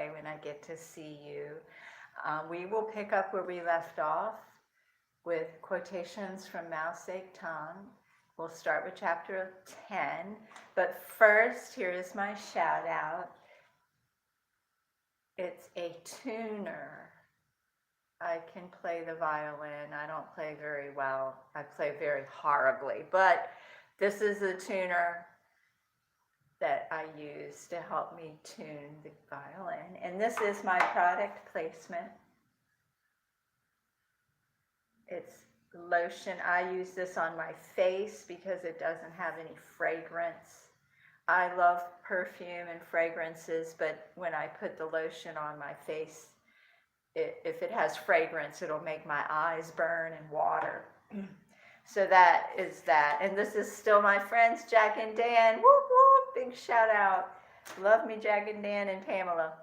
day when I get to see you. We will pick up where we left off with quotations from Mao Tse-Tung. We'll start with chapter 10, but first, here is my shout out. It's a tuner. I can play the violin. I don't play very well. I play very horribly, but this is a tuner that I use to help me tune the violin. And this is my product placement. It's lotion. I use this on my face because it doesn't have any fragrance. I love perfume and fragrances, but when I put the lotion on my face, if it has fragrance, it'll make my eyes burn and water. So that is that. And this is still my friends, Jack and Dan. Whoop, whoop, big shout out. Love me, Jack and Dan and Pamela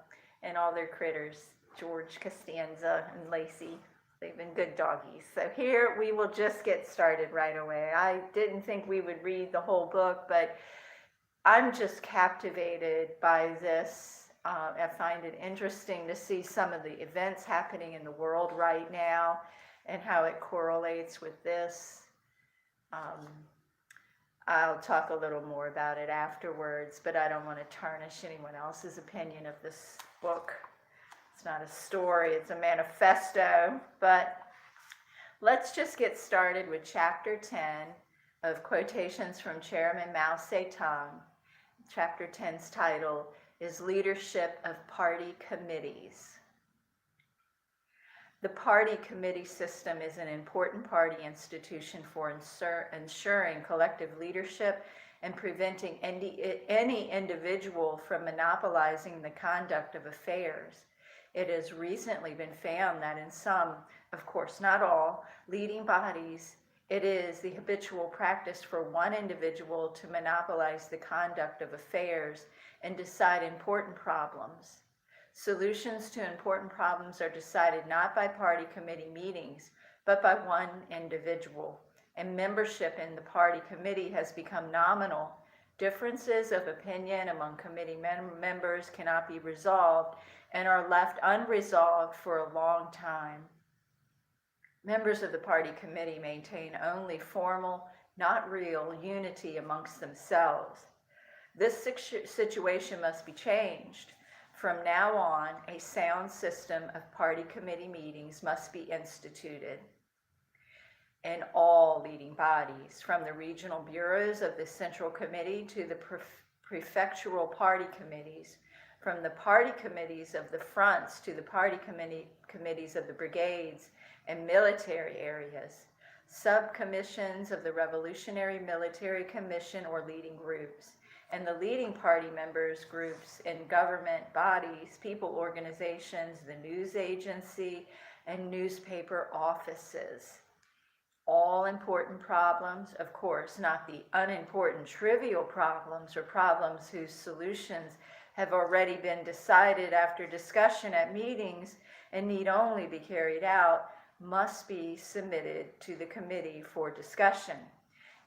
and all their critters, George Costanza and Lacey. They've been good doggies. So here we will just get started right away. I didn't think we would read the whole book, but I'm just captivated by this. I find it interesting to see some of the events happening in the world right now and how it correlates with this. I'll talk a little more about it afterwards, but I don't want to tarnish anyone else's opinion of this book. It's not a story, it's a manifesto, but let's just get started with chapter 10 of Quotations from Chairman Mao Tse-Tung. Chapter 10's title is Leadership of Party Committees. The party committee system is an important party institution for ensuring collective leadership and preventing any individual from monopolizing the conduct of affairs. It has recently been found that in some, of course not all, leading bodies, it is the habitual practice for one individual to monopolize the conduct of affairs and decide important problems. Solutions to important problems are decided not by party committee meetings, but by one individual, and membership in the party committee has become nominal. Differences of opinion among committee members cannot be resolved and are left unresolved for a long time. Members of the party committee maintain only formal, not real, unity amongst themselves. This situation must be changed. From now on, a sound system of party committee meetings must be instituted in all leading bodies, from the regional bureaus of the Central Committee to the prefectural party committees, from the party committees of the fronts to the party committees of the brigades and military areas, subcommissions of the Revolutionary Military Commission or leading groups, and the leading party members groups in government bodies, people organizations, the news agency, and newspaper offices. All important problems, of course, not the unimportant trivial problems or problems whose solutions have already been decided after discussion at meetings and need only be carried out, must be submitted to the committee for discussion.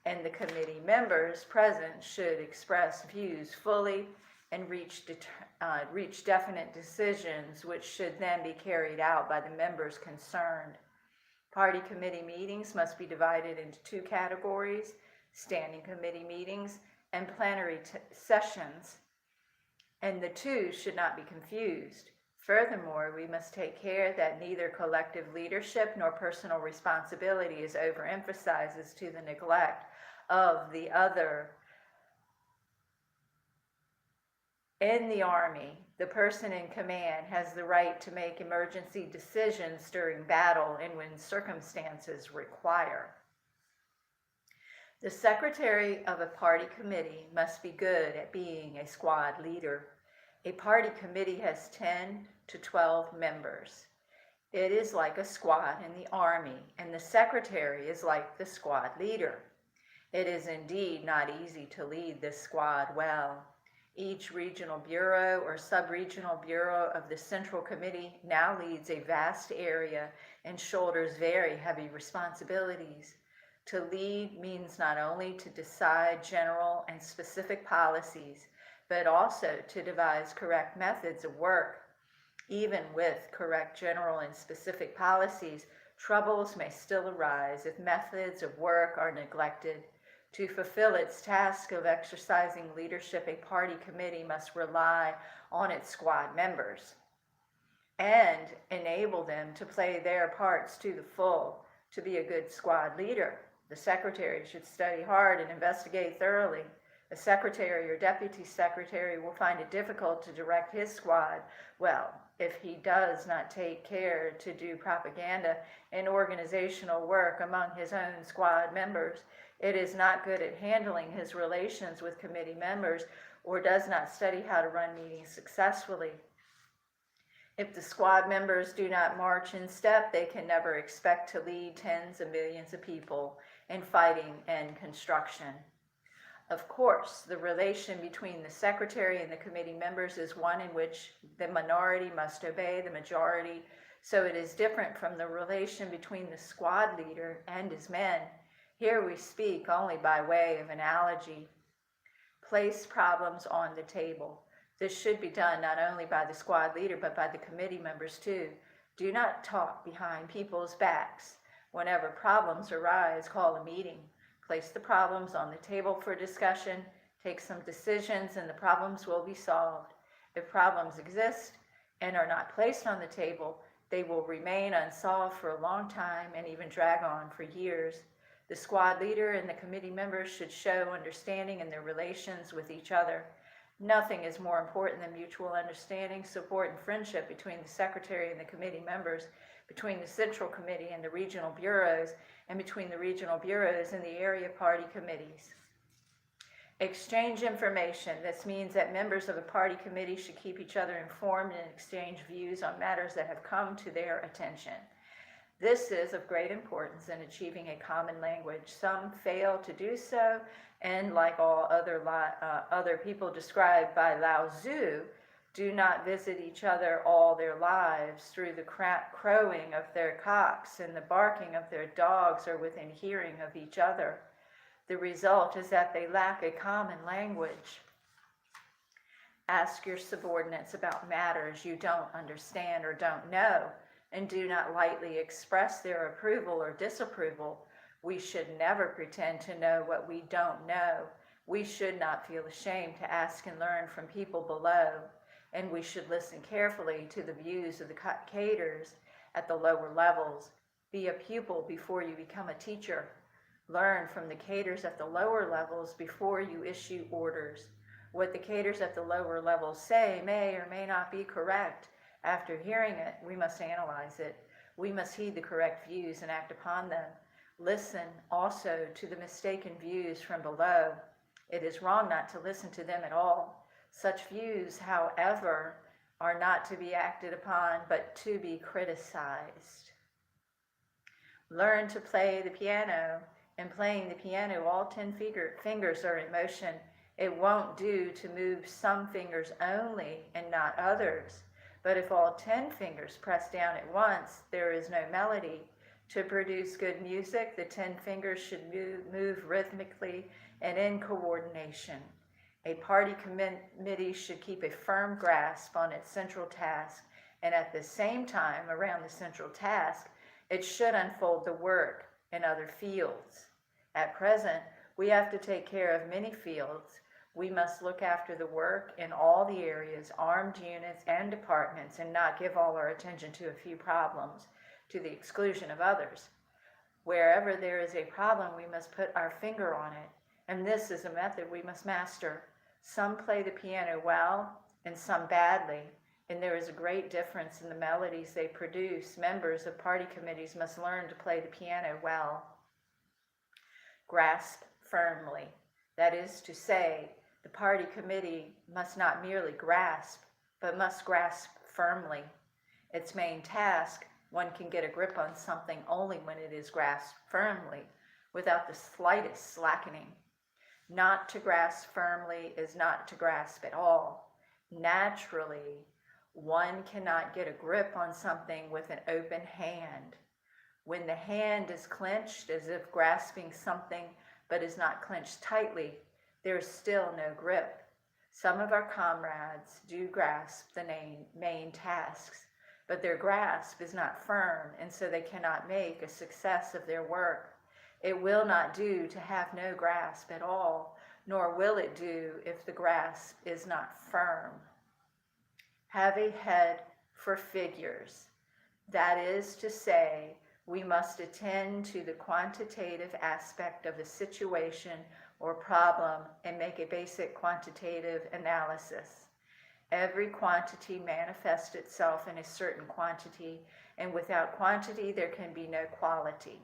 And the committee members present should express views fully and reach definite decisions, which should then be carried out by the members concerned. Party committee meetings must be divided into two categories: standing committee meetings and plenary sessions, and the two should not be confused. Furthermore, we must take care that neither collective leadership nor personal responsibility is overemphasized as to the neglect of the other. In the Army, the person in command has the right to make emergency decisions during battle and when circumstances require. The secretary of a party committee must be good at being a squad leader. A party committee has 10 to 12 members. It is like a squad in the Army, and the secretary is like the squad leader. It is indeed not easy to lead this squad well. Each regional bureau or sub-regional bureau of the Central Committee now leads a vast area and shoulders very heavy responsibilities. To lead means not only to decide general and specific policies, but also to devise correct methods of work. Even with correct general and specific policies, troubles may still arise if methods of work are neglected. To fulfill its task of exercising leadership, a party committee must rely on its squad members and enable them to play their parts to the full. To be a good squad leader, the secretary should study hard and investigate thoroughly. A secretary or deputy secretary will find it difficult to direct his squad well if he does not take care to do propaganda and organizational work among his own squad members. It is not good at handling his relations with committee members or does not study how to run meetings successfully. If the squad members do not march in step, they can never expect to lead tens of millions of people in fighting and construction. Of course, the relation between the secretary and the committee members is one in which the minority must obey the majority, so it is different from the relation between the squad leader and his men. Here we speak only by way of analogy. Place problems on the table. This should be done not only by the squad leader, but by the committee members too. Do not talk behind people's backs. Whenever problems arise, call a meeting. Place the problems on the table for discussion, take some decisions, and the problems will be solved. If problems exist and are not placed on the table, they will remain unsolved for a long time and even drag on for years. The squad leader and the committee members should show understanding in their relations with each other. Nothing is more important than mutual understanding, support, and friendship between the secretary and the committee members, between the central committee and the regional bureaus, and between the regional bureaus and the area party committees. Exchange information. This means that members of a party committee should keep each other informed and exchange views on matters that have come to their attention. This is of great importance in achieving a common language. Some fail to do so, and like all other people described by Lao Tzu, do not visit each other all their lives through the crowing of their cocks and the barking of their dogs or within hearing of each other. The result is that they lack a common language. Ask your subordinates about matters you don't understand or don't know, and do not lightly express their approval or disapproval. We should never pretend to know what we don't know. We should not feel ashamed to ask and learn from people below, and we should listen carefully to the views of the cadres at the lower levels. Be a pupil before you become a teacher. Learn from the cadres at the lower levels before you issue orders. What the cadres at the lower levels say may or may not be correct. After hearing it, we must analyze it. We must heed the correct views and act upon them. Listen also to the mistaken views from below. It is wrong not to listen to them at all. Such views, however, are not to be acted upon, but to be criticized. Learn to play the piano. In playing the piano, all 10 fingers are in motion. It won't do to move some fingers only and not others. But if all 10 fingers press down at once, there is no melody. To produce good music, the 10 fingers should move rhythmically and in coordination. A party committee should keep a firm grasp on its central task, and at the same time, around the central task, it should unfold the work in other fields. At present, we have to take care of many fields. We must look after the work in all the areas, armed units, and departments, and not give all our attention to a few problems to the exclusion of others. Wherever there is a problem, we must put our finger on it, and this is a method we must master. Some play the piano well, and some badly, and there is a great difference in the melodies they produce. Members of party committees must learn to play the piano well. Grasp firmly. That is to say, the party committee must not merely grasp, but must grasp firmly. Its main task, one can get a grip on something only when it is grasped firmly, without the slightest slackening. Not to grasp firmly is not to grasp at all. Naturally, one cannot get a grip on something with an open hand. When the hand is clenched as if grasping something but is not clenched tightly, there is still no grip. Some of our comrades do grasp the main tasks, but their grasp is not firm, and so they cannot make a success of their work. It will not do to have no grasp at all, nor will it do if the grasp is not firm. Have a head for figures. That is to say, we must attend to the quantitative aspect of a situation or problem and make a basic quantitative analysis. Every quantity manifests itself in a certain quantity, and without quantity there can be no quality.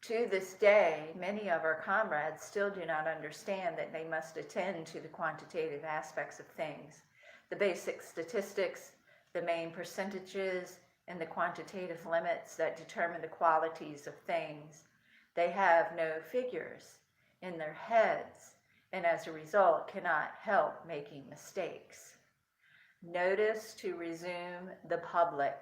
To this day, many of our comrades still do not understand that they must attend to the quantitative aspects of things, the basic statistics, the main percentages, and the quantitative limits that determine the qualities of things. They have no figures in their heads, and as a result cannot help making mistakes. Notice to reassure the public.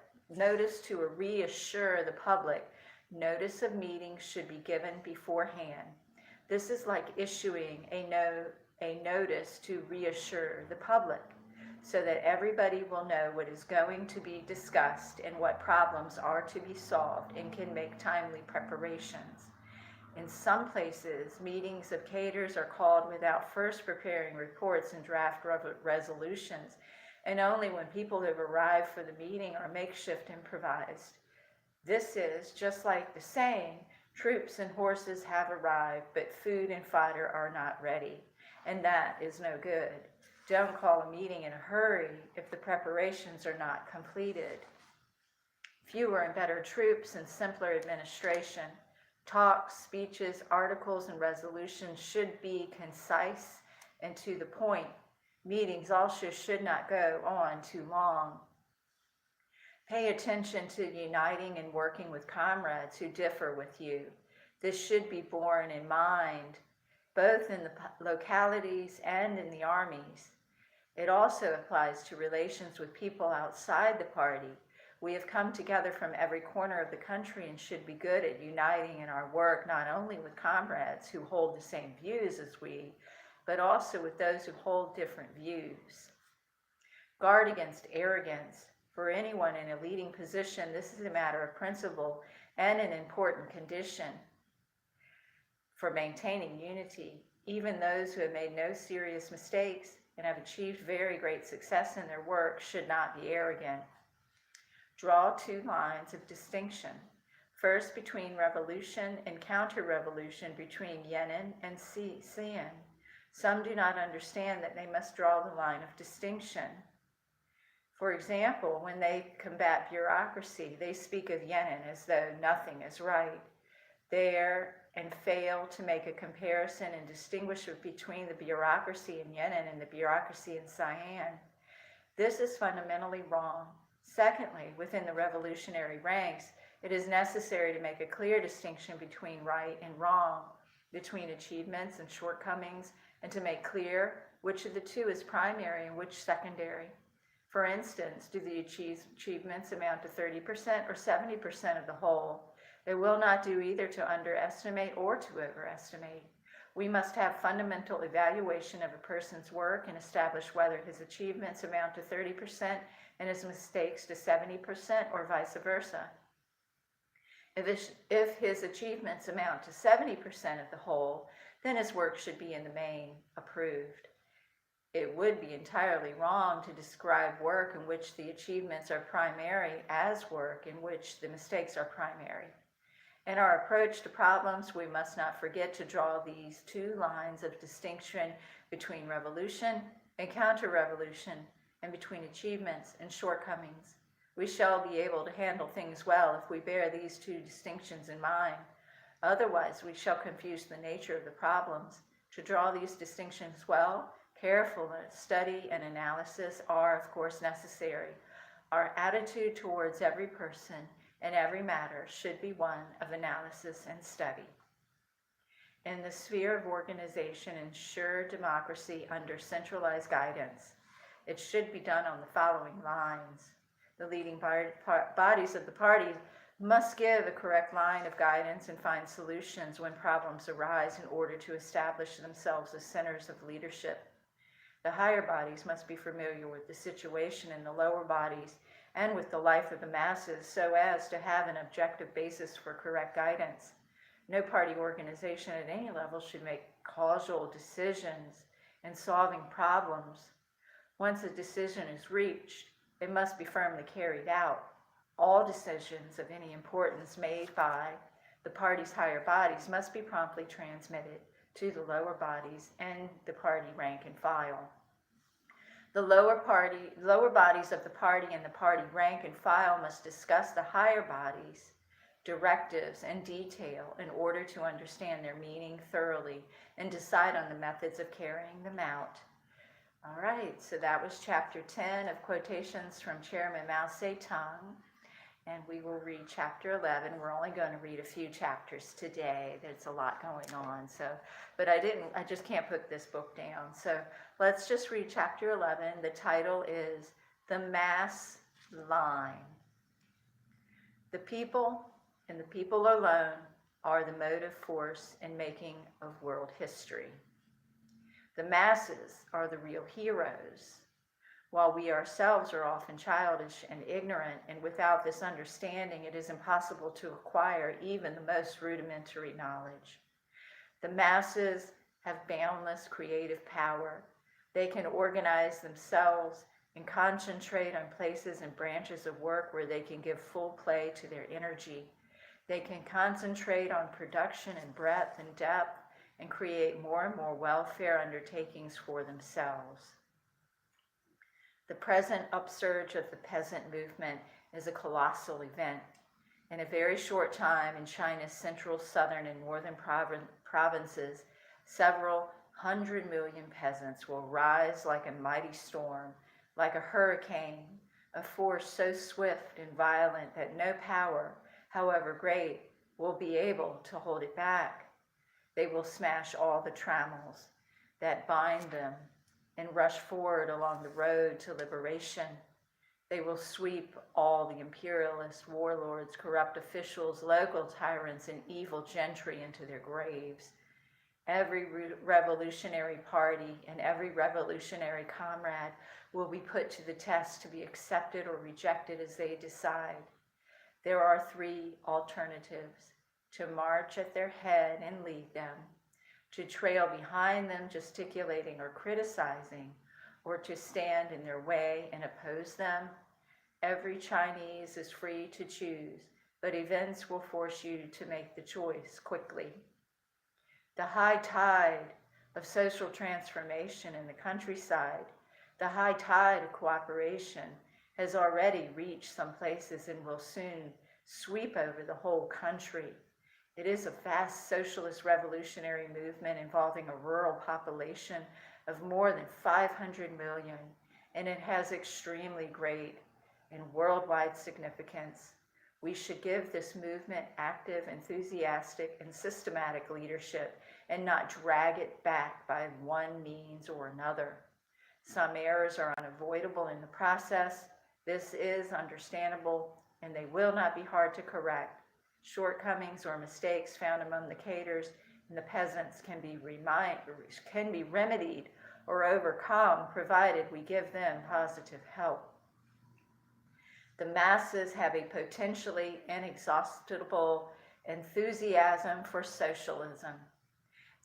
Notice of meetings should be given beforehand. This is like issuing a notice to reassure the public, so that everybody will know what is going to be discussed and what problems are to be solved and can make timely preparations. In some places, meetings of cadres are called without first preparing reports and draft resolutions, and only when people have arrived for the meeting are makeshift improvised. This is just like the saying, troops and horses have arrived, but food and fodder are not ready, and that is no good. Don't call a meeting in a hurry if the preparations are not completed. Fewer and better troops and simpler administration. Talks, speeches, articles, and resolutions should be concise and to the point. Meetings also should not go on too long. Pay attention to uniting and working with comrades who differ with you. This should be borne in mind, both in the localities and in the armies. It also applies to relations with people outside the party. We have come together from every corner of the country and should be good at uniting in our work, not only with comrades who hold the same views as we, but also with those who hold different views. Guard against arrogance. For anyone in a leading position, this is a matter of principle and an important condition for maintaining unity. Even those who have made no serious mistakes and have achieved very great success in their work should not be arrogant. Draw two lines of distinction. First, between revolution and counter-revolution, between Yenin and Xian. Some do not understand that they must draw the line of distinction. For example, when they combat bureaucracy, they speak of Yenin as though nothing is right there and fail to make a comparison and distinguish between the bureaucracy in Yenin and the bureaucracy in Xi'an. This is fundamentally wrong. Secondly, within the revolutionary ranks, it is necessary to make a clear distinction between right and wrong, between achievements and shortcomings, and to make clear which of the two is primary and which secondary. For instance, do the achievements amount to 30% or 70% of the whole? They will not do either to underestimate or to overestimate. We must have fundamental evaluation of a person's work and establish whether his achievements amount to 30% and his mistakes to 70% or vice versa. If his achievements amount to 70% of the whole, then his work should be in the main approved. It would be entirely wrong to describe work in which the achievements are primary as work in which the mistakes are primary. In our approach to problems, we must not forget to draw these two lines of distinction between revolution and counter-revolution, and between achievements and shortcomings. We shall be able to handle things well if we bear these two distinctions in mind. Otherwise, we shall confuse the nature of the problems. To draw these distinctions well, carefulness, study, and analysis are, of course, necessary. Our attitude towards every person and every matter should be one of analysis and study. In the sphere of organization, ensure democracy under centralized guidance. It should be done on the following lines. The leading bodies of the party must give a correct line of guidance and find solutions when problems arise in order to establish themselves as centers of leadership. The higher bodies must be familiar with the situation in the lower bodies and with the life of the masses so as to have an objective basis for correct guidance. No party organization at any level should make causal decisions in solving problems. Once a decision is reached, it must be firmly carried out. All decisions of any importance made by the party's higher bodies must be promptly transmitted to the lower bodies and the party rank and file. The lower bodies of the party and the party rank and file must discuss the higher bodies' directives in detail in order to understand their meaning thoroughly and decide on the methods of carrying them out. All right, so that was chapter 10 of Quotations from Chairman Mao Tse-Tung. And we will read chapter 11. We're only going to read a few chapters today. There's a lot going on. But I just can't put this book down. So let's just read chapter 11. The title is The Mass Line. The people and the people alone are the motive force in making of world history. The masses are the real heroes. While we ourselves are often childish and ignorant, and without this understanding, it is impossible to acquire even the most rudimentary knowledge. The masses have boundless creative power. They can organize themselves and concentrate on places and branches of work where they can give full play to their energy. They can concentrate on production and breadth and depth and create more and more welfare undertakings for themselves. The present upsurge of the peasant movement is a colossal event. In a very short time, in China's central, southern, and northern provinces, several 100 million peasants will rise like a mighty storm, like a hurricane, a force so swift and violent that no power, however great, will be able to hold it back. They will smash all the trammels that bind them and rush forward along the road to liberation. They will sweep all the imperialists, warlords, corrupt officials, local tyrants, and evil gentry into their graves. Every revolutionary party and every revolutionary comrade will be put to the test to be accepted or rejected as they decide. There are three alternatives: to march at their head and lead them, to trail behind them gesticulating or criticizing, or to stand in their way and oppose them. Every Chinese is free to choose, but events will force you to make the choice quickly. The high tide of social transformation in the countryside, the high tide of cooperation, has already reached some places and will soon sweep over the whole country. It is a vast socialist revolutionary movement involving a rural population of more than 500 million, and it has extremely great and worldwide significance. We should give this movement active, enthusiastic, and systematic leadership and not drag it back by one means or another. Some errors are unavoidable in the process. This is understandable, and they will not be hard to correct. Shortcomings or mistakes found among the cadres and the peasants can be remedied or overcome, provided we give them positive help. The masses have a potentially inexhaustible enthusiasm for socialism.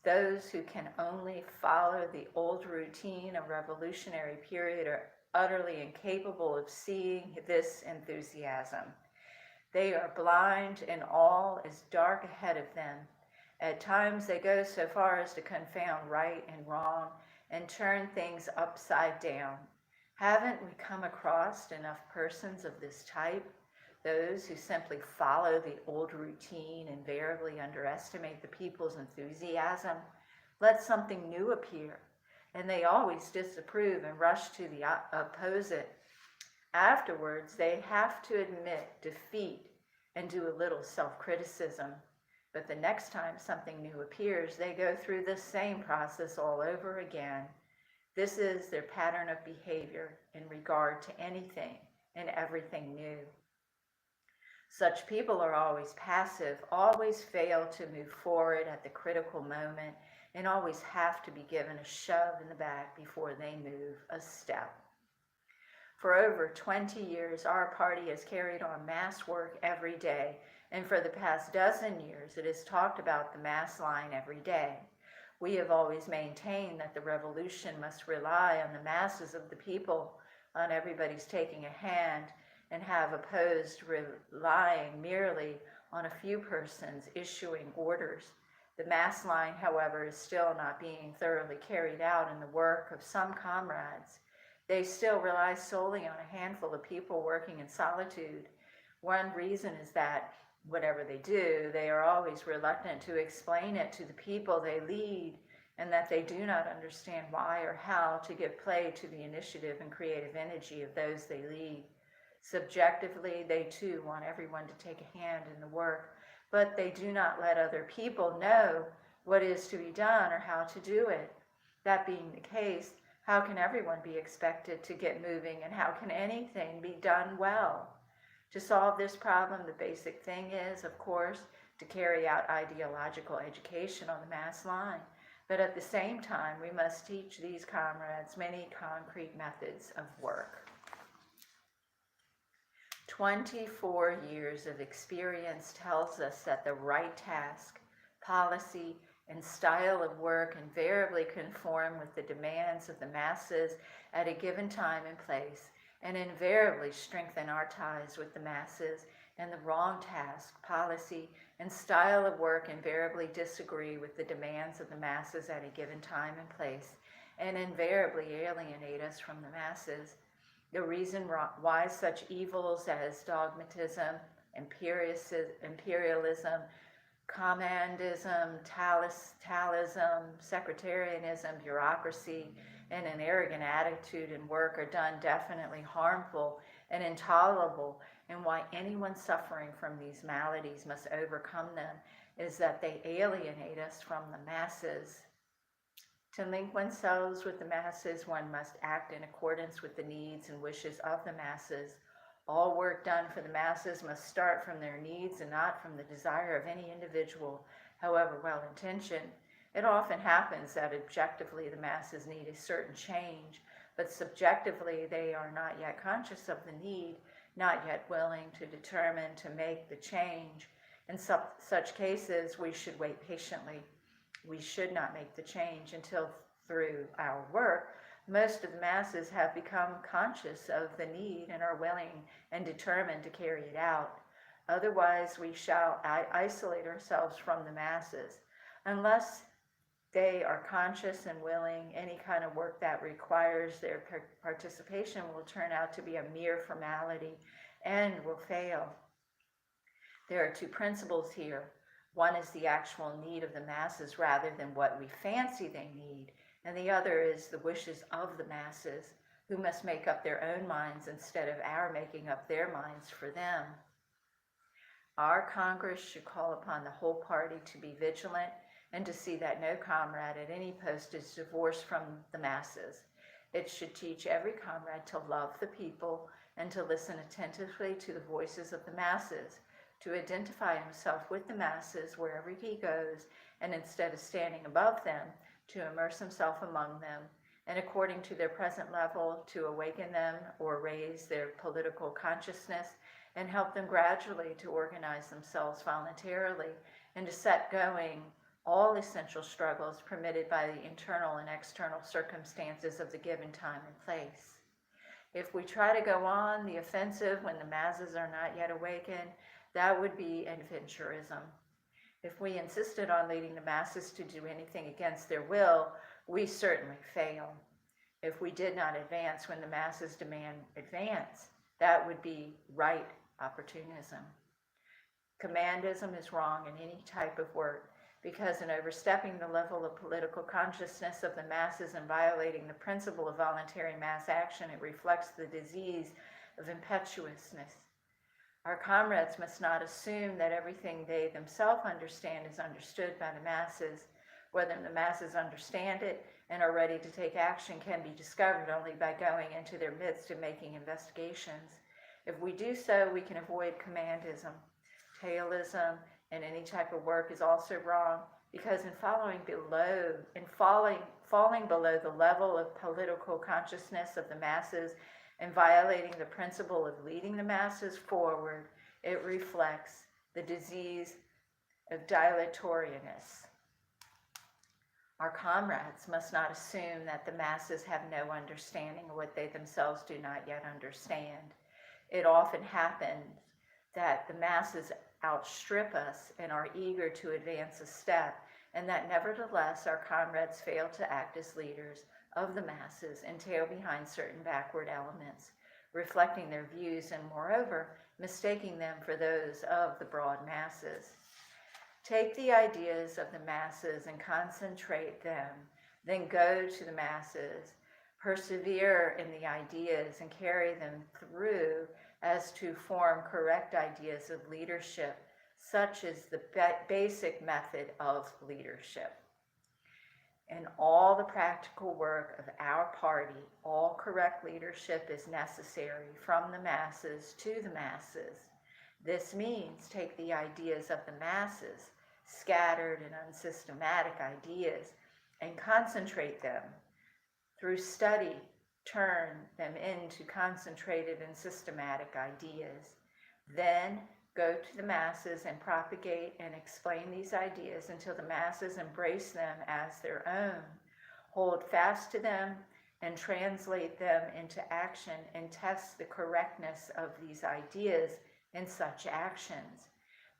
Those who can only follow the old routine of revolutionary period are utterly incapable of seeing this enthusiasm. They are blind, and all is dark ahead of them. At times they go so far as to confound right and wrong and turn things upside down. Haven't we come across enough persons of this type? Those who simply follow the old routine invariably underestimate the people's enthusiasm. Let something new appear, and they always disapprove and rush to the opposite. Afterwards, they have to admit defeat and do a little self-criticism. But the next time something new appears, they go through the same process all over again. This is their pattern of behavior in regard to anything and everything new. Such people are always passive, always fail to move forward at the critical moment, and always have to be given a shove in the back before they move a step. For over 20 years, our party has carried on mass work every day, and for the past dozen years, it has talked about the mass line every day. We have always maintained that the revolution must rely on the masses of the people, on everybody's taking a hand, and have opposed relying merely on a few persons issuing orders. The mass line, however, is still not being thoroughly carried out in the work of some comrades. They still rely solely on a handful of people working in solitude. One reason is that whatever they do, they are always reluctant to explain it to the people they lead, and that they do not understand why or how to give play to the initiative and creative energy of those they lead. Subjectively, they too want everyone to take a hand in the work, but they do not let other people know what is to be done or how to do it. That being the case, how can everyone be expected to get moving, and how can anything be done well? To solve this problem, the basic thing is, of course, to carry out ideological education on the mass line. But at the same time, we must teach these comrades many concrete methods of work. 24 years of experience tells us that the right task, policy, and style of work invariably conform with the demands of the masses at a given time and place, and invariably strengthen our ties with the masses, and the wrong task, policy, and style of work invariably disagree with the demands of the masses at a given time and place, and invariably alienate us from the masses. The reason why such evils as dogmatism, imperialism, commandism, taoism, sectarianism, bureaucracy, and an arrogant attitude in work are done definitely harmful and intolerable, and why anyone suffering from these maladies must overcome them, is that they alienate us from the masses. To link oneself with the masses, one must act in accordance with the needs and wishes of the masses. All work done for the masses must start from their needs and not from the desire of any individual, however well-intentioned. It often happens that objectively the masses need a certain change, but subjectively they are not yet conscious of the need, not yet willing to determine to make the change. In such cases, we should wait patiently. We should not make the change until, through our work, most of the masses have become conscious of the need and are willing and determined to carry it out. Otherwise, we shall isolate ourselves from the masses. Unless they are conscious and willing, any kind of work that requires their participation will turn out to be a mere formality and will fail. There are two principles here. One is the actual need of the masses rather than what we fancy they need, and the other is the wishes of the masses, who must make up their own minds instead of our making up their minds for them. Our Congress should call upon the whole party to be vigilant and to see that no comrade at any post is divorced from the masses. It should teach every comrade to love the people and to listen attentively to the voices of the masses, to identify himself with the masses wherever he goes, and instead of standing above them, to immerse himself among them, and according to their present level, to awaken them or raise their political consciousness and help them gradually to organize themselves voluntarily and to set going all essential struggles permitted by the internal and external circumstances of the given time and place. If we try to go on the offensive when the masses are not yet awakened, that would be adventurism. If we insisted on leading the masses to do anything against their will, we certainly fail. If we did not advance when the masses demand advance, that would be right opportunism. Commandism is wrong in any type of work, because in overstepping the level of political consciousness of the masses and violating the principle of voluntary mass action, it reflects the disease of impetuousness. Our comrades must not assume that everything they themselves understand is understood by the masses. Whether the masses understand it and are ready to take action can be discovered only by going into their midst and making investigations. If we do so, we can avoid commandism. Tailism and any type of work is also wrong, because in falling below the level of political consciousness of the masses and violating the principle of leading the masses forward, it reflects the disease of dilatoriness. Our comrades must not assume that the masses have no understanding of what they themselves do not yet understand. It often happens that the masses outstrip us and are eager to advance a step, and that nevertheless our comrades fail to act as leaders of the masses and tail behind certain backward elements, reflecting their views and, moreover, mistaking them for those of the broad masses. Take the ideas of the masses and concentrate them, then go to the masses, persevere in the ideas and carry them through as to form correct ideas of leadership, such is the basic method of leadership. In all the practical work of our party, all correct leadership is necessary from the masses to the masses. This means take the ideas of the masses, scattered and unsystematic ideas, and concentrate them. Through study, turn them into concentrated and systematic ideas. Then go to the masses and propagate and explain these ideas until the masses embrace them as their own. Hold fast to them and translate them into action and test the correctness of these ideas in such actions.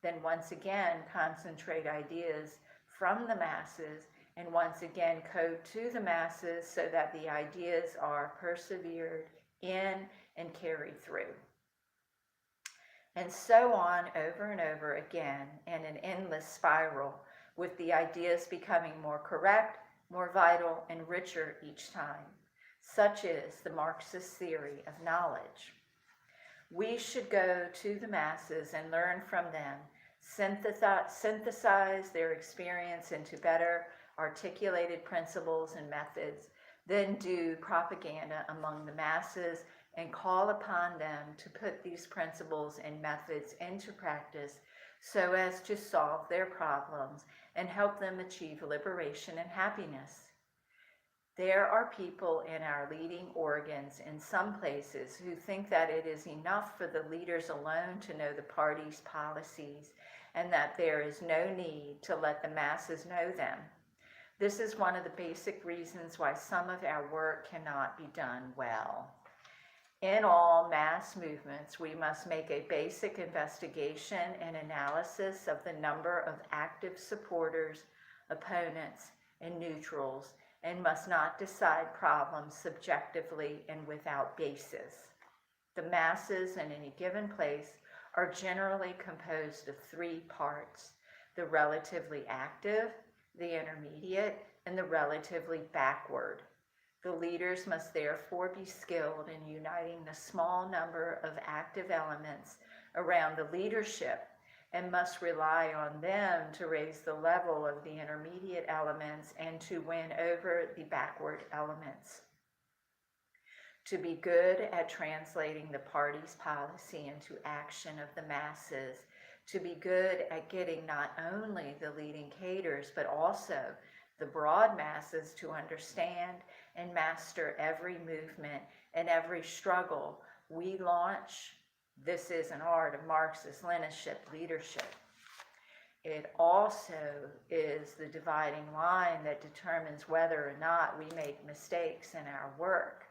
Then once again concentrate ideas from the masses and once again code to the masses so that the ideas are persevered in and carried through. And so on over and over again in an endless spiral, with the ideas becoming more correct, more vital, and richer each time. Such is the Marxist theory of knowledge. We should go to the masses and learn from them, synthesize their experience into better articulated principles and methods, then do propaganda among the masses and call upon them to put these principles and methods into practice so as to solve their problems and help them achieve liberation and happiness. There are people in our leading organs in some places who think that it is enough for the leaders alone to know the party's policies and that there is no need to let the masses know them. This is one of the basic reasons why some of our work cannot be done well. In all mass movements, we must make a basic investigation and analysis of the number of active supporters, opponents, and neutrals, and must not decide problems subjectively and without basis. The masses in any given place are generally composed of three parts: the relatively active, the intermediate, and the relatively backward. The leaders must therefore be skilled in uniting the small number of active elements around the leadership and must rely on them to raise the level of the intermediate elements and to win over the backward elements. To be good at translating the party's policy into action of the masses, to be good at getting not only the leading cadres but also the broad masses to understand and master every movement and every struggle we launch. This is an art of Marxist-Leninist leadership. It also is the dividing line that determines whether or not we make mistakes in our work.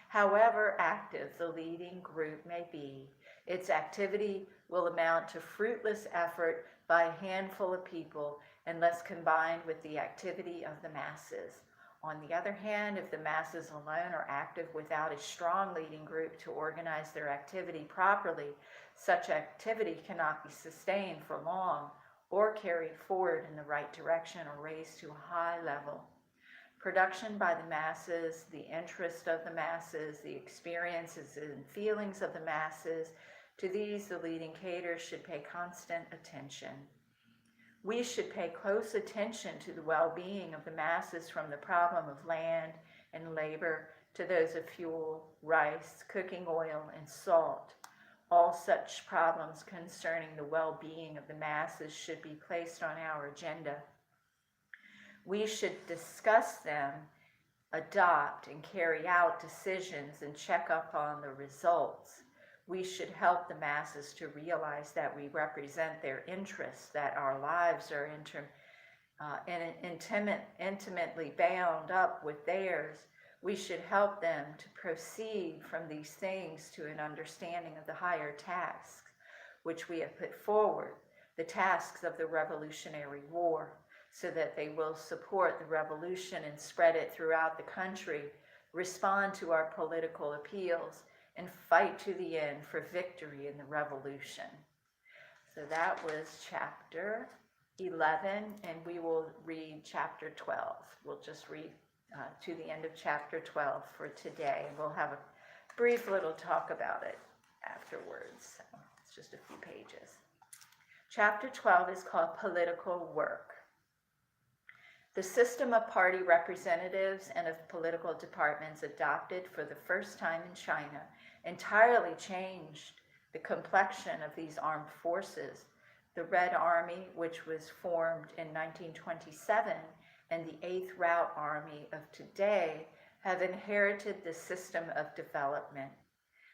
However active the leading group may be, its activity will amount to fruitless effort by a handful of people unless combined with the activity of the masses. On the other hand, if the masses alone are active without a strong leading group to organize their activity properly, such activity cannot be sustained for long or carried forward in the right direction or raised to a high level. Production by the masses, the interest of the masses, the experiences and feelings of the masses, to these the leading cadres should pay constant attention. We should pay close attention to the well-being of the masses, from the problem of land and labor to those of fuel, rice, cooking oil, and salt. All such problems concerning the well-being of the masses should be placed on our agenda. We should discuss them, adopt and carry out decisions, and check up on the results. We should help the masses to realize that we represent their interests, that our lives are intimately bound up with theirs. We should help them to proceed from these things to an understanding of the higher tasks which we have put forward, the tasks of the Revolutionary War, so that they will support the revolution and spread it throughout the country, respond to our political appeals, and fight to the end for victory in the revolution. So that was chapter 11, and we will read chapter 12. We'll just read to the end of chapter 12 for today, and we'll have a brief little talk about it afterwards. So it's just a few pages. Chapter 12 is called Political Work. The system of party representatives and of political departments adopted for the first time in China entirely changed the complexion of these armed forces. The Red Army, which was formed in 1927, and the 8th Route Army of today have inherited the system of development.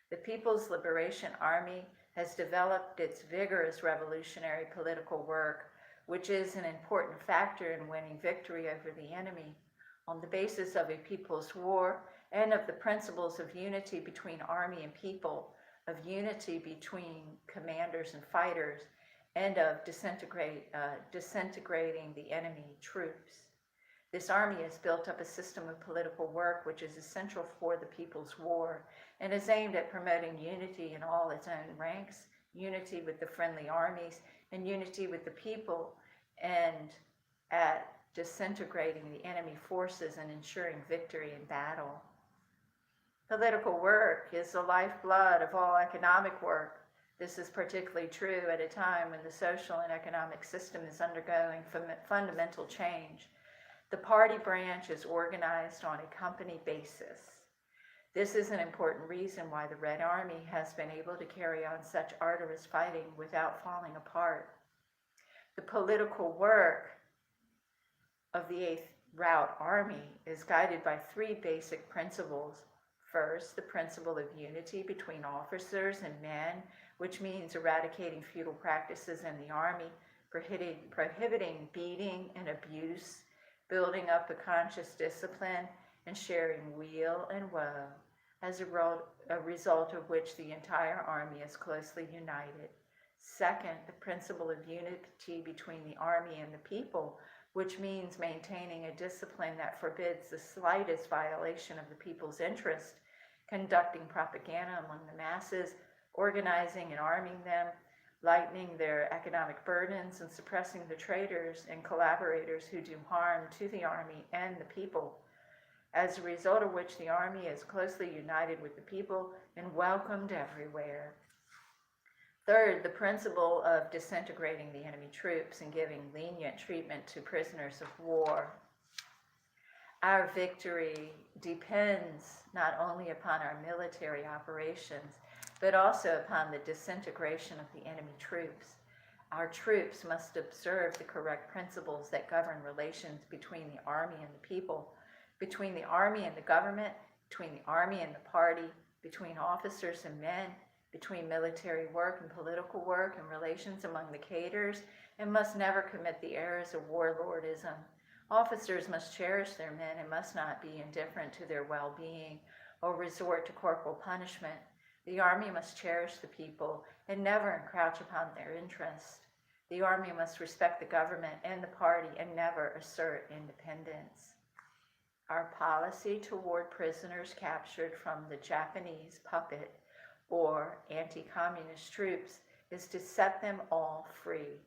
The People's Liberation Army has developed its vigorous revolutionary political work, which is an important factor in winning victory over the enemy, on the basis of a people's war and of the principles of unity between army and people, of unity between commanders and fighters, and of disintegrating the enemy troops. This army has built up a system of political work which is essential for the people's war and is aimed at promoting unity in all its own ranks, unity with the friendly armies, and unity with the people, and at disintegrating the enemy forces and ensuring victory in battle. Political work is the lifeblood of all economic work. This is particularly true at a time when the social and economic system is undergoing fundamental change. The party branch is organized on a company basis. This is an important reason why the Red Army has been able to carry on such arduous fighting without falling apart. The political work of the 8th Route Army is guided by 3 basic principles. First, the principle of unity between officers and men, which means eradicating feudal practices in the army, prohibiting beating and abuse, building up a conscious discipline, and sharing weal and woe, as a result of which the entire army is closely united. Second, the principle of unity between the army and the people, which means maintaining a discipline that forbids the slightest violation of the people's interest, conducting propaganda among the masses, organizing and arming them, lightening their economic burdens, and suppressing the traitors and collaborators who do harm to the army and the people, as a result of which the army is closely united with the people and welcomed everywhere. Third, the principle of disintegrating the enemy troops and giving lenient treatment to prisoners of war. Our victory depends not only upon our military operations, but also upon the disintegration of the enemy troops. Our troops must observe the correct principles that govern relations between the army and the people, between the army and the government, between the army and the party, between officers and men, between military work and political work, and relations among the cadres, and must never commit the errors of warlordism. Officers must cherish their men and must not be indifferent to their well-being or resort to corporal punishment. The army must cherish the people and never encroach upon their interest. The army must respect the government and the party and never assert independence. Our policy toward prisoners captured from the Japanese puppet or anti-communist troops is to set them all free,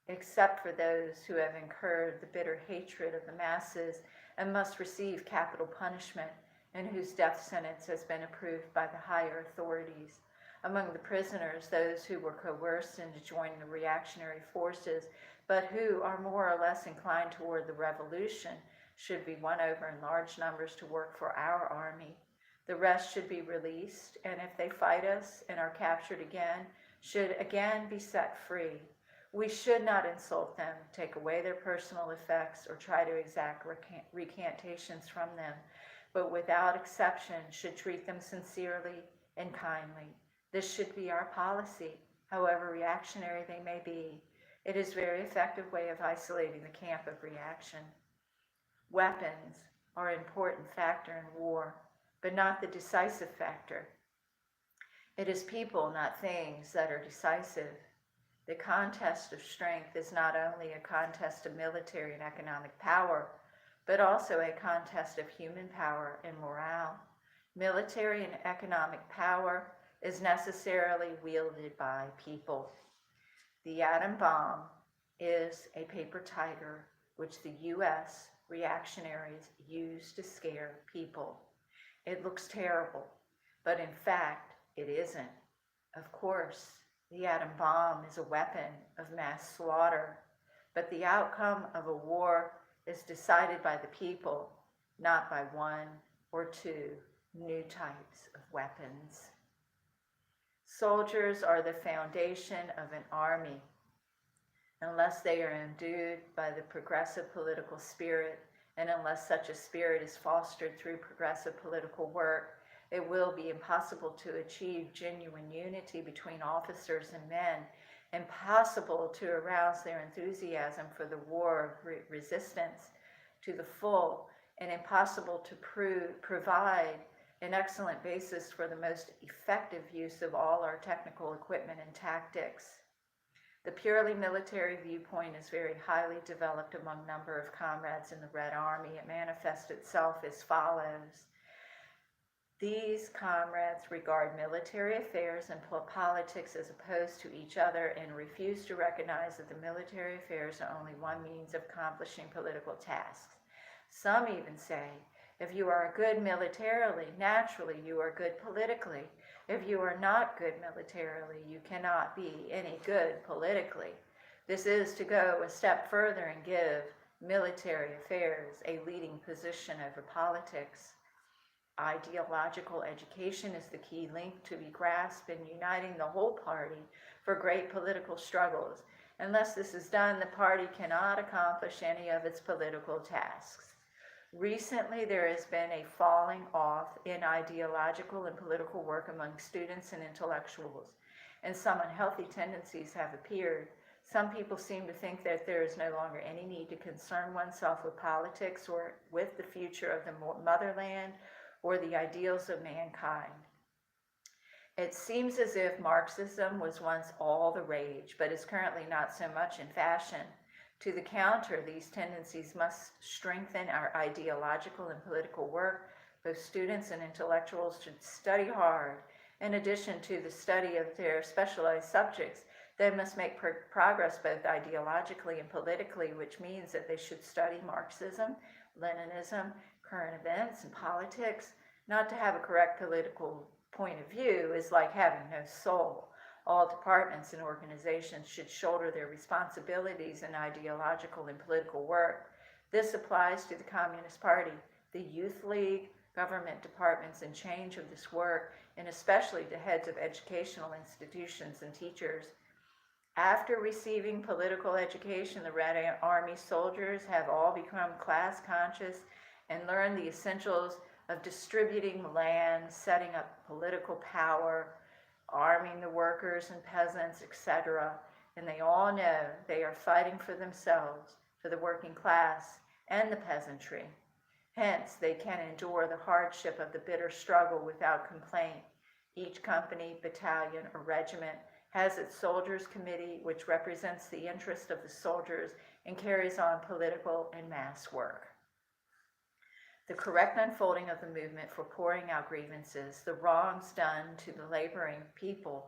except for those who have incurred the bitter hatred of the masses and must receive capital punishment, and whose death sentence has been approved by the higher authorities. Among the prisoners, those who were coerced into joining the reactionary forces, but who are more or less inclined toward the revolution, should be won over in large numbers to work for our army. The rest should be released, and if they fight us and are captured again, should again be set free. We should not insult them, take away their personal effects, or try to exact recantations from them, but without exception should treat them sincerely and kindly. This should be our policy, however reactionary they may be. It is a very effective way of isolating the camp of reaction. Weapons are an important factor in war, but not the decisive factor. It is people, not things, that are decisive. The contest of strength is not only a contest of military and economic power, but also a contest of human power and morale. Military and economic power is necessarily wielded by people. The atom bomb is a paper tiger which the US reactionaries use to scare people. It looks terrible, but in fact, it isn't. Of course, the atom bomb is a weapon of mass slaughter, but the outcome of a war is decided by the people, not by one or two new types of weapons. Soldiers are the foundation of an army. Unless they are endued by the progressive political spirit, and unless such a spirit is fostered through progressive political work, it will be impossible to achieve genuine unity between officers and men, impossible to arouse their enthusiasm for the war of resistance to the full, and impossible to provide an excellent basis for the most effective use of all our technical equipment and tactics. The purely military viewpoint is very highly developed among a number of comrades in the Red Army. It manifests itself as follows. These comrades regard military affairs and politics as opposed to each other and refuse to recognize that the military affairs are only one means of accomplishing political tasks. Some even say, if you are good militarily, naturally you are good politically. If you are not good militarily, you cannot be any good politically. This is to go a step further and give military affairs a leading position over politics. Ideological education is the key link to be grasped in uniting the whole party for great political struggles. Unless this is done, the party cannot accomplish any of its political tasks. Recently, there has been a falling off in ideological and political work among students and intellectuals, and some unhealthy tendencies have appeared. Some people seem to think that there is no longer any need to concern oneself with politics or with the future of the motherland or the ideals of mankind. It seems as if Marxism was once all the rage, but is currently not so much in fashion. To the counter, these tendencies must strengthen our ideological and political work. Both students and intellectuals should study hard. In addition to the study of their specialized subjects, they must make progress both ideologically and politically, which means that they should study Marxism, Leninism, current events, and politics. Not to have a correct political point of view is like having no soul. All departments and organizations should shoulder their responsibilities in ideological and political work. This applies to the Communist Party, the Youth League, government departments in charge of this work, and especially the heads of educational institutions and teachers. After receiving political education, the Red Army soldiers have all become class conscious and learned the essentials of distributing land, setting up political power, arming the workers and peasants, etc. And they all know they are fighting for themselves, for the working class and the peasantry. Hence, they can endure the hardship of the bitter struggle without complaint. Each company, battalion, or regiment has its soldiers' committee, which represents the interest of the soldiers and carries on political and mass work. The correct unfolding of the movement for pouring out grievances, the wrongs done to the laboring people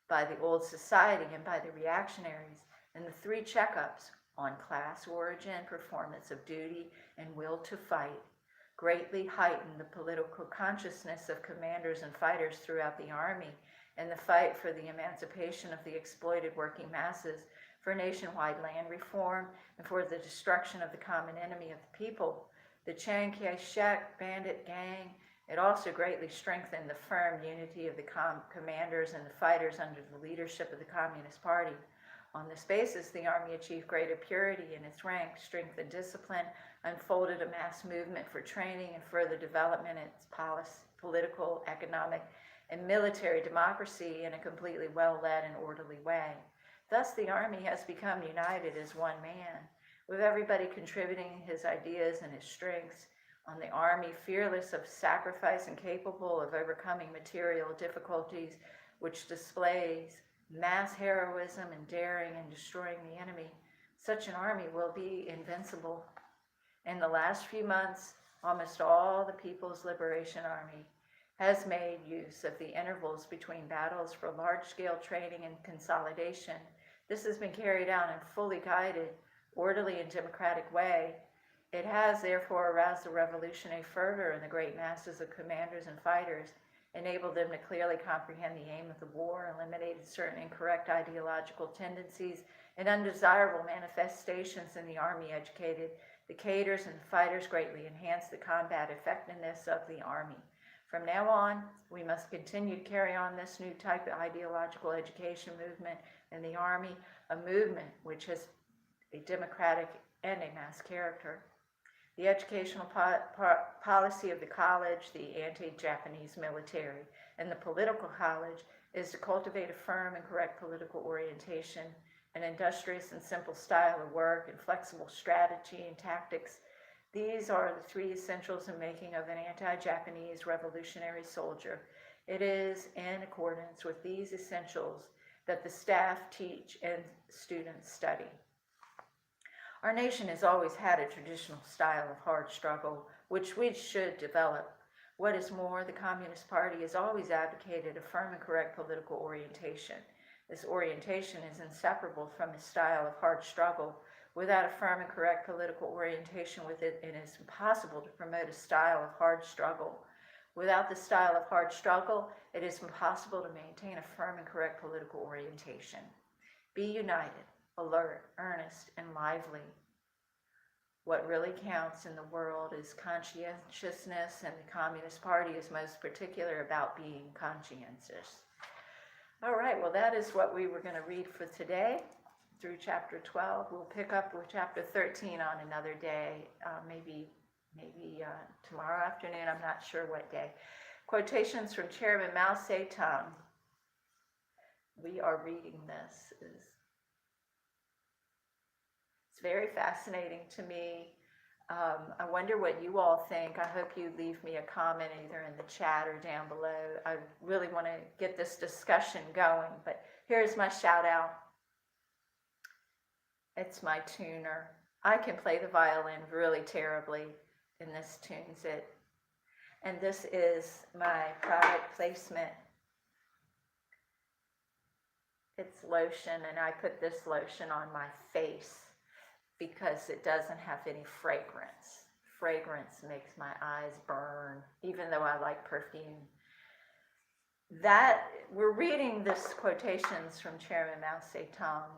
by the old society and by the reactionaries, and the three checkups on class origin, performance of duty, and will to fight, greatly heightened the political consciousness of commanders and fighters throughout the army, and the fight for the emancipation of the exploited working masses, for nationwide land reform, and for the destruction of the common enemy of the people, the Chiang Kai-shek bandit gang. It also greatly strengthened the firm unity of the commanders and the fighters under the leadership of the Communist Party. On this basis, the Army achieved greater purity in its ranks, strength and discipline, unfolded a mass movement for training and further development in its policy, political, economic, and military democracy in a completely well-led and orderly way. Thus, the Army has become united as one man, with everybody contributing his ideas and his strengths. On the Army, fearless of sacrifice and capable of overcoming material difficulties, which displays mass heroism and daring in destroying the enemy. Such an army will be invincible. In the last few months, almost all the People's Liberation Army has made use of the intervals between battles for large-scale training and consolidation. This has been carried out in a fully guided, orderly, and democratic way. It has therefore aroused the revolutionary fervor in the great masses of commanders and fighters, enabled them to clearly comprehend the aim of the war, eliminated certain incorrect ideological tendencies and undesirable manifestations in the Army, educated the cadres and fighters, greatly enhanced the combat effectiveness of the Army. From now on, we must continue to carry on this new type of ideological education movement in the Army, a movement which has a democratic and a mass character. The educational policy of the college, the anti-Japanese military, and the political college is to cultivate a firm and correct political orientation, an industrious and simple style of work, and flexible strategy and tactics. These are the three essentials in making of an anti-Japanese revolutionary soldier. It is in accordance with these essentials that the staff teach and students study. Our nation has always had a traditional style of hard struggle, which we should develop. What is more, the Communist Party has always advocated a firm and correct political orientation. This orientation is inseparable from a style of hard struggle. Without a firm and correct political orientation with it, it is impossible to promote a style of hard struggle. Without the style of hard struggle, it is impossible to maintain a firm and correct political orientation. Be united, alert, earnest, and lively. What really counts in the world is conscientiousness, and the Communist Party is most particular about being conscientious. All right, well, that is what we were going to read for today through chapter 12. We'll pick up with chapter 13 on another day, maybe tomorrow afternoon. I'm not sure what day. Quotations from Chairman Mao Tse-Tung. We are reading this. It's very fascinating to me. I wonder what you all think. I hope you leave me a comment either in the chat or down below. I really want to get this discussion going, but here's my shout out. It's my tuner. I can play the violin really terribly, and this tunes it. And this is my product placement. It's lotion, and I put this lotion on my face because it doesn't have any fragrance. Fragrance makes my eyes burn, even though I like perfume. We're reading this Quotations from Chairman Mao Tse-Tung,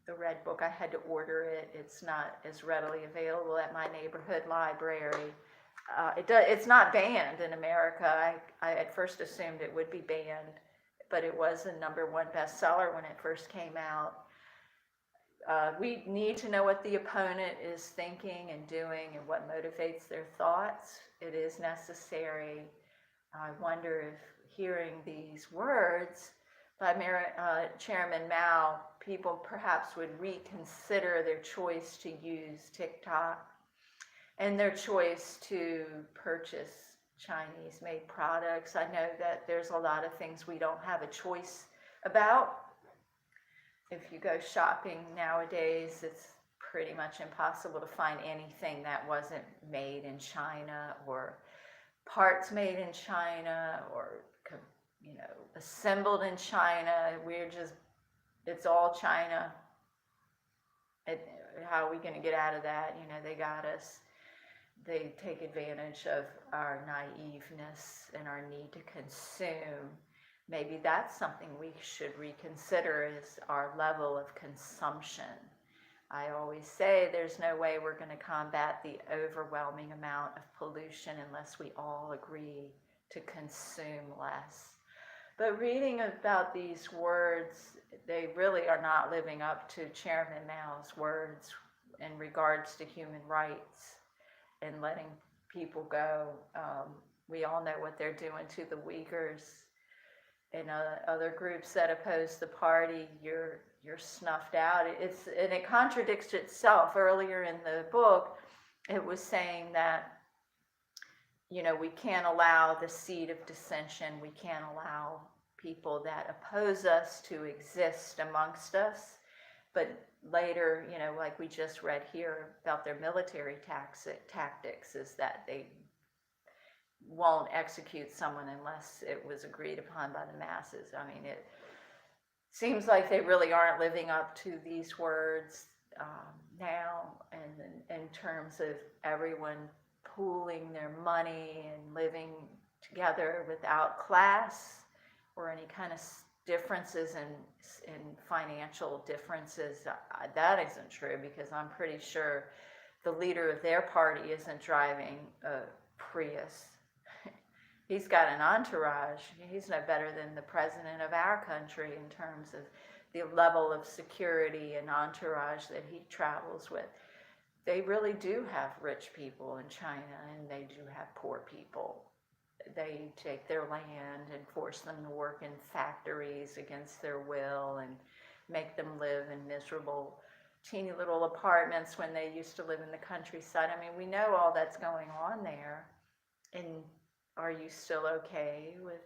the red book. I had to order it. It's not as readily available at my neighborhood library. It's not banned in America. I at first assumed it would be banned, but it was a #1 bestseller when it first came out. We need to know what the opponent is thinking and doing and what motivates their thoughts. It is necessary. I wonder if hearing these words by Chairman Mao, people perhaps would reconsider their choice to use TikTok and their choice to purchase Chinese-made products. I know that there's a lot of things we don't have a choice about. If you go shopping nowadays, it's pretty much impossible to find anything that wasn't made in China or parts made in China or, assembled in China. It's all China. How are we going to get out of that? They got us. They take advantage of our naiveness and our need to consume. Maybe that's something we should reconsider, is our level of consumption. I always say there's no way we're going to combat the overwhelming amount of pollution unless we all agree to consume less. But reading about these words, they really are not living up to Chairman Mao's words in regards to human rights and letting people go. We all know what they're doing to the Uyghurs and other groups that oppose the party. You're snuffed out. And it contradicts itself. Earlier in the book, it was saying that, you know, we can't allow the seed of dissension. We can't allow people that oppose us to exist amongst us. But later, you know, like we just read here about their military tactics, is that they won't execute someone unless it was agreed upon by the masses. I mean, it seems like they really aren't living up to these words now, and in terms of everyone pooling their money and living together without class or any kind of differences in financial differences. That isn't true, because I'm pretty sure the leader of their party isn't driving a Prius. He's got an entourage. He's no better than the president of our country in terms of the level of security and entourage that he travels with. They really do have rich people in China, and they do have poor people. They take their land and force them to work in factories against their will and make them live in miserable, teeny little apartments when they used to live in the countryside. I mean, we know all that's going on there. And are you still okay with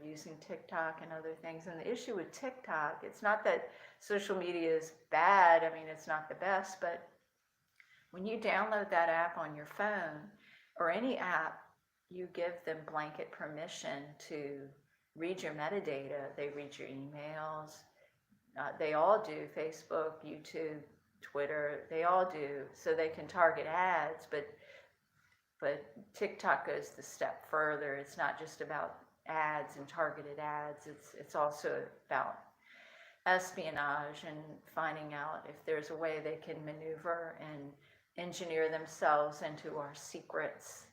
using TikTok and other things? And the issue with TikTok, it's not that social media is bad. I mean, it's not the best, but when you download that app on your phone or any app, you give them blanket permission to read your metadata. They read your emails. They all do. Facebook, YouTube, Twitter, they all do. So they can target ads, but TikTok goes the step further. It's not just about ads and targeted ads. It's also about espionage and finding out if there's a way they can maneuver and engineer themselves into our secrets,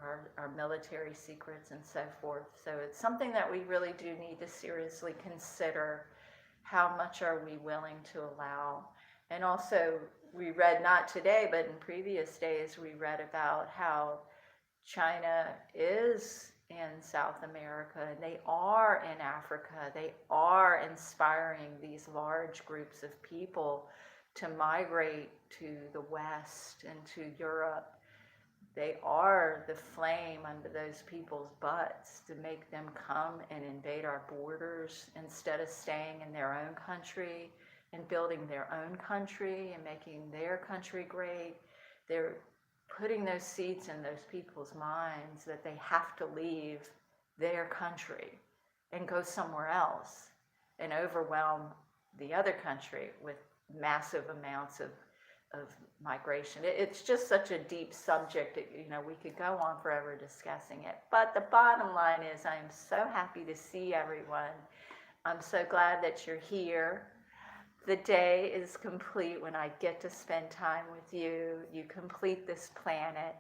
our military secrets and so forth. So it's something that we really do need to seriously consider. How much are we willing to allow? And also, we read, not today, but in previous days, we read about how China is in South America, and they are in Africa. They are inspiring these large groups of people to migrate to the West and to Europe. They are the flame under those people's butts to make them come and invade our borders instead of staying in their own country and building their own country and making their country great. They're putting those seeds in those people's minds that they have to leave their country and go somewhere else and overwhelm the other country with massive amounts of migration. It's just such a deep subject. We could go on forever discussing it. But the bottom line is, I am so happy to see everyone. I'm so glad that you're here. The day is complete when I get to spend time with you. You complete this planet.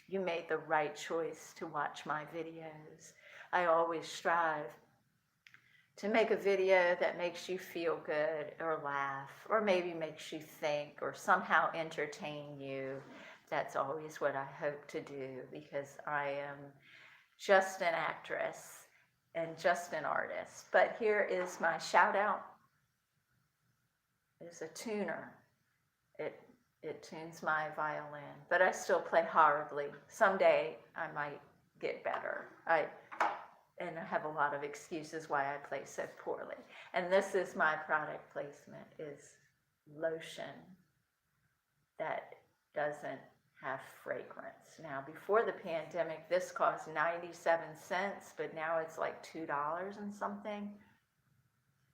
You made the right choice to watch my videos. I always strive to make a video that makes you feel good or laugh or maybe makes you think or somehow entertain you. That's always what I hope to do, because I am just an actress and just an artist. But here is my shout out. It's a tuner. It tunes my violin, but I still play horribly. Someday I might get better. And I have a lot of excuses why I play so poorly. And this is my product placement, is lotion that doesn't have fragrance. Now, before the pandemic, this cost 97 cents, but now it's like $2 and something.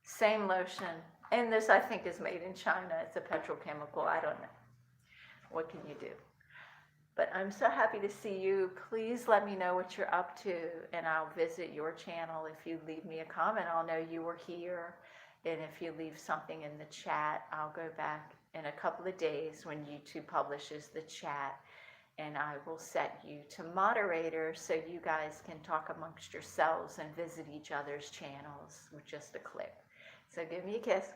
Same lotion. And this, I think, is made in China. It's a petrochemical. I don't know. What can you do? But I'm so happy to see you. Please let me know what you're up to, and I'll visit your channel. If you leave me a comment, I'll know you were here. And if you leave something in the chat, I'll go back in a couple of days when YouTube publishes the chat and I will set you to moderator so you guys can talk amongst yourselves and visit each other's channels with just a click. So give me a kiss,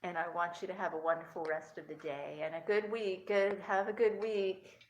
and I want you to have a wonderful rest of the day and a good week. Have a good week.